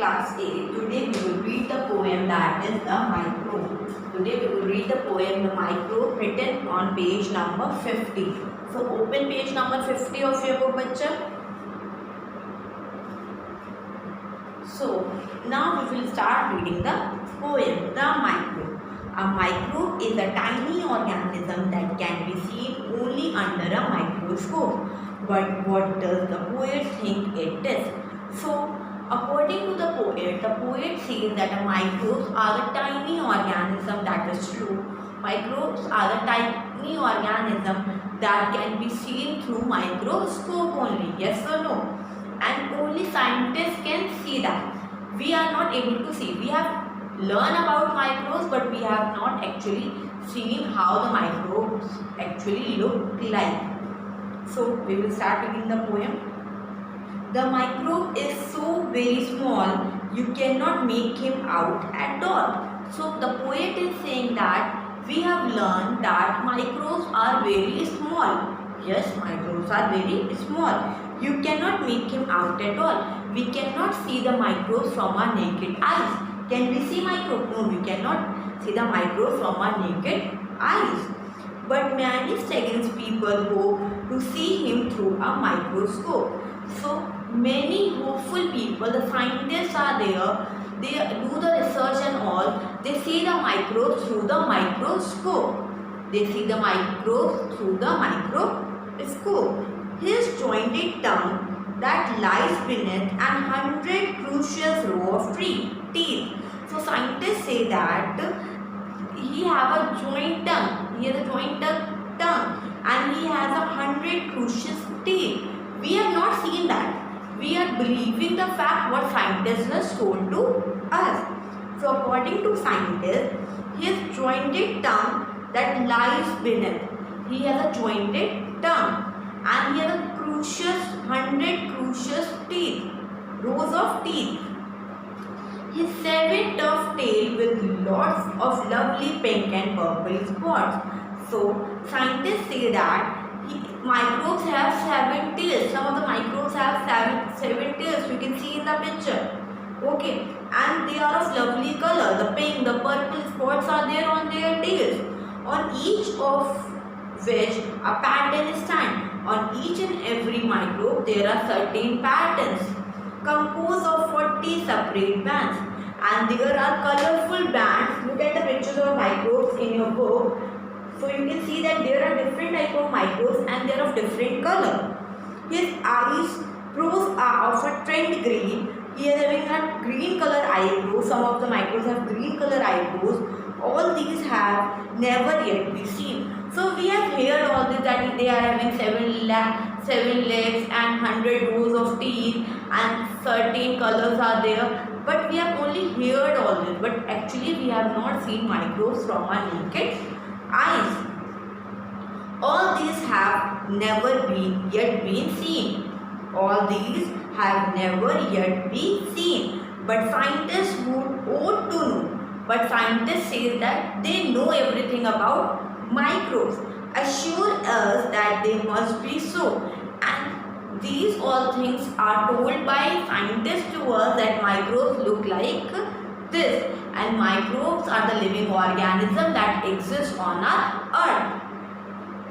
class 8. Today we will read the poem that is The Microbe. Today we will read the poem The Microbe written on page number 50. So open page number 50 of your book, bachcha. So now we will start reading the poem The Microbe. A microbe is a tiny organism that can be seen only under a microscope. But what does the poet think it is? So, according to the poet says that microbes are the tiny organism. That is true. Microbes are the tiny organism that can be seen through microscope only. Yes or no? And only scientists can see that. We are not able to see. We have learned about microbes, but we have not actually seen how the microbes actually look like. So we will start reading the poem. The microbe is so very small, you cannot make him out at all. So the poet is saying that we have learned that microbes are very small. Yes, microbes are very small. You cannot make him out at all. We cannot see the microbes from our naked eyes. Can we see microbes? No, we cannot see the microbes from our naked eyes. But many second people hope to see him through a microscope. So many hopeful people, the scientists are there, they do the research and all, they see the microbes through the microscope. They see the microbes through the microscope. His jointed tongue that lies beneath 100 crucial rows of teeth. So scientists say that he have a joint tongue. He has a joint tongue and he has 100 crucial teeth. We have not seen that. We are believing the fact what scientists has told to us. So according to scientists, his jointed tongue that lies beneath. He has a jointed tongue and he has a 100 crucial teeth. Rows of teeth. His 7 tough tail with lots of lovely pink and purple spots. So scientists say that microbes have 7 tails. Some of the microbes have seven tails. You can see in the picture. Okay, and they are of lovely color. The pink, the purple spots are there on their tails. On each of which a pattern stands. On each and every microbe there are certain patterns composed of 40 separate bands, and there are colorful bands. Look at the pictures of microbes in your book. So you can see that there are different type of microbes and they are of different color. His eyes brows are of a trend green. He is having a green color eyebrows. Some of the microbes have green color eyebrows. All these have never yet been seen. So we have heard all this that they are having 7 legs and 100 rows of teeth and certain colors are there. But we have only heard all this. But actually we have not seen microbes from our naked eyes. All these have never yet been seen. All these have never yet been seen. But scientists would ought to know. But scientists say that they know everything about microbes. Assure us that they must be so. And these all things are told by scientists to us that microbes look like this. And microbes are the living organism that exists on our earth.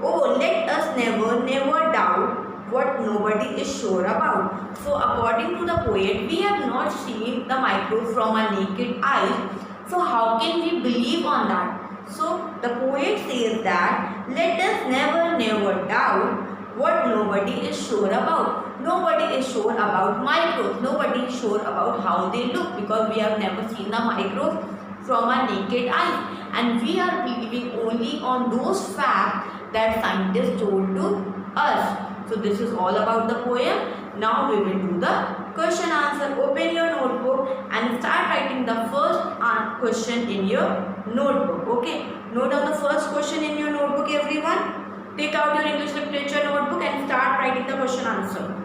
Oh, let us never doubt what nobody is sure about. So according to the poet, we have not seen the microbes from our naked eyes. So how can we believe on that? So the poet says that let us never doubt what nobody is sure about. Nobody is sure about microbes. Nobody is sure about how they look because we have never seen the microbes from our naked eyes. And we are believing only on those facts that scientists told to us. So this is all about the poem. Now we will do the question answer. Open your notebook and start writing the first question in your notebook. Okay. Note down the first question in your notebook, everyone. Take out your English literature notebook and start writing the question answer.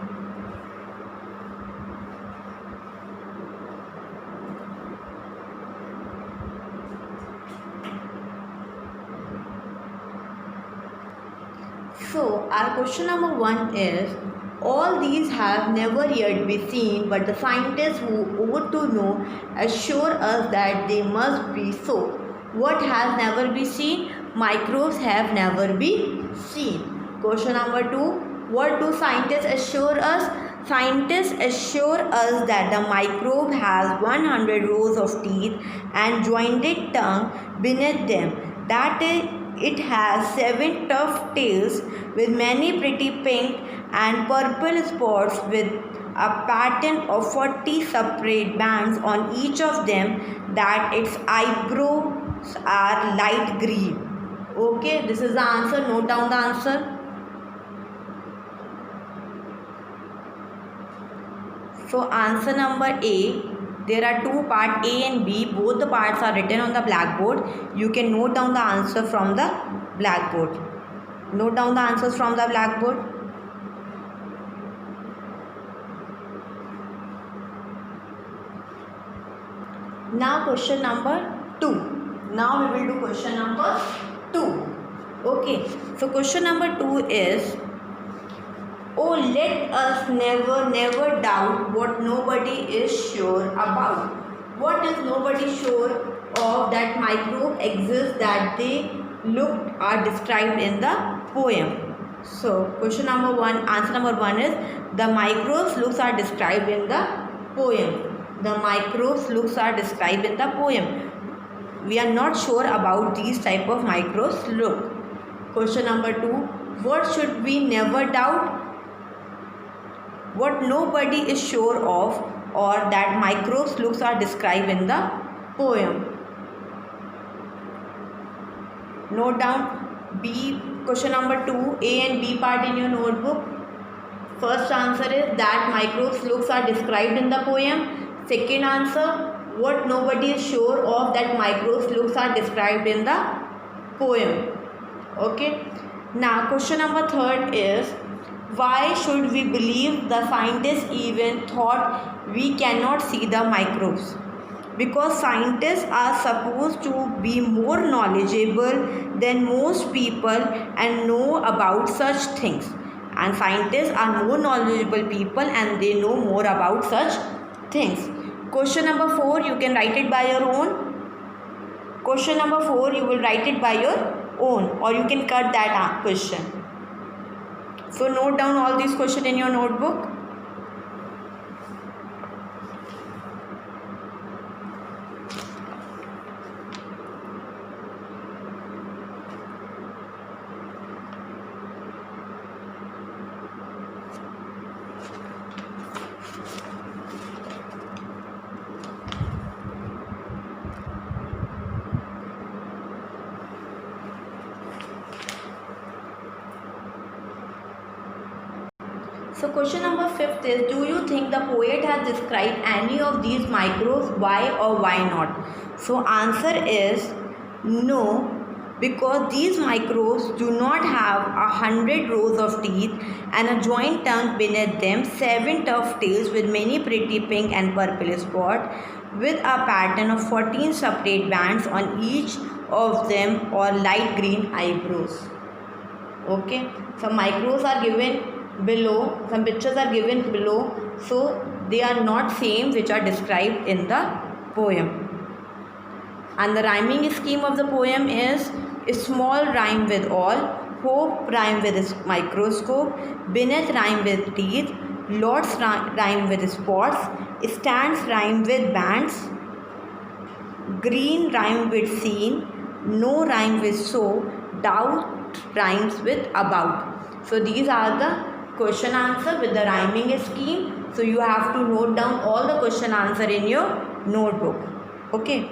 So our question number 1 is, All these have never yet been seen, but the scientists who ought to know assure us that they must be so. What has never been seen? Microbes have never been seen. Question number 2. What do scientists assure us? Scientists assure us that the microbe has 100 rows of teeth and jointed tongue beneath them. That it has 7 tough tails with many pretty pink and purple spots with a pattern of 40 separate bands on each of them, that its eyebrows are light green. Okay, this is the answer. Note down the answer. So answer number A, there are two parts A and B. Both the parts are written on the blackboard. You can note down the answer from the blackboard. Note down the answers from the blackboard. Now question number 2. Now we will do question number 2. Okay. So question number 2 is, oh, let us never doubt what nobody is sure about. What is nobody sure of? That microbe exists that they looked are described in the poem. So question number 1, answer number 1 is, the microbes looks are described in the poem. The microbes looks are described in the poem. We are not sure about these type of microbes look. Question number 2, what should we never doubt? What nobody is sure of, or that microbes looks are described in the poem. Note down B. Question number 2, A and B part in your notebook. First answer is that microbes looks are described in the poem. Second answer, what nobody is sure of, that microbes looks are described in the poem. Okay. Now question number 3 is, why should we believe the scientists even thought we cannot see the microbes? Because scientists are supposed to be more knowledgeable than most people and know about such things. And scientists are more knowledgeable people and they know more about such things. Question number 4, you can write it by your own. Question number 4, you will write it by your own, or you can cut that question. So note down all these questions in your notebook. So question number 5 is, do you think the poet has described any of these microbes? Why or why not? So answer is no, because these microbes do not have 100 rows of teeth and a joint tongue beneath them, 7 tough tails with many pretty pink and purple spots, with a pattern of 14 separate bands on each of them, or light green eyebrows. Okay, some microbes are given below, some pictures are given below, so they are not same which are described in the poem. And the rhyming scheme of the poem is, small rhyme with all, hope rhyme with microscope, beneath rhyme with teeth, lots rhyme with spots, stands rhyme with bands, green rhyme with seen, no rhyme with so, doubt rhymes with about. So these are the question answer with the rhyming scheme. So you have to note down all the question answer in your notebook. Okay.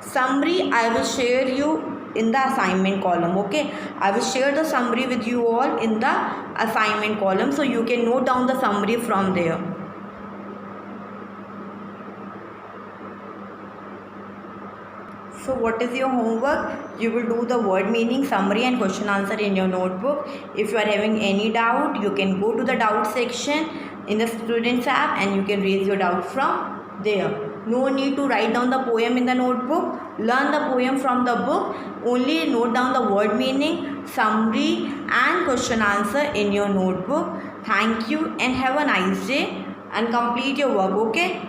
Summary I will share you in the assignment column. Okay. I will share the summary with you all in the assignment column. So you can note down the summary from there. So what is your homework? You will do the word meaning, summary and question answer in your notebook. If you are having any doubt, you can go to the doubt section in the students app and you can raise your doubt from there. No need to write down the poem in the notebook. Learn the poem from the book. Only note down the word meaning, summary and question answer in your notebook. Thank you and have a nice day and complete your work, okay?